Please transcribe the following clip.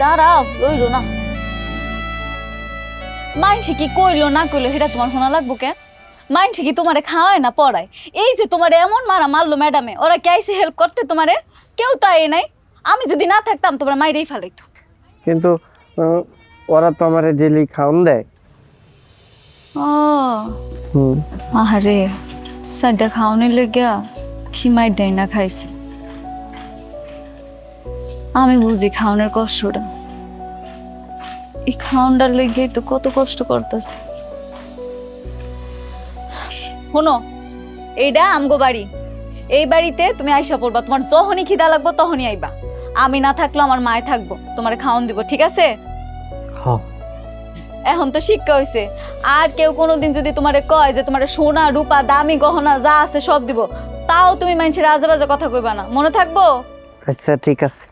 দাঁড়াও, রইল না। মাইনছে কি কইলো না কইলো সেটা তোমার শোনা লাগবো কে? মাইনছে কি তোমারে খাওয়ায় না পড়ায়? এই যে তোমারে এমন মারা মারলো ম্যাডামে, ওরা কে আইছে হেল্প করতে তোমারে? কেউ তাই নাই। আমি যদি না থাকতাম তোমার মাইরেই ফেলাইতো। কিন্তু ওরা তো আমার ডেলি খাওন দেয়। ও আহারে, সাডা খাওয়ানোর লেগা খিমাই দেয় না খাইছে। আমি বুঝি খাওয়ানোর কষ্টটা। এই খাওয়ানটার লেগে তো কত কষ্ট করতেছে। শোনো, এইটা আমগো বাড়ি। এই বাড়িতে তুমি আইসা পড়বা, তোমার যখনই খিদা লাগবো তখনই আইবা। আমি না থাকলেও আমার মায় থাকবো, তোমারে খাওয়ান দিব, ঠিক আছে? এখন তো শিক্ষা হইছে। আর কেউ কোনোদিন যদি তোমারে কয় যে তোমারে সোনা রূপা দামি গহনা যা আছে সব দিব, তাও তুমি মানুষের আজে বাজে কথা কইবা না, মনে থাকবো? আচ্ছা ঠিক আছে।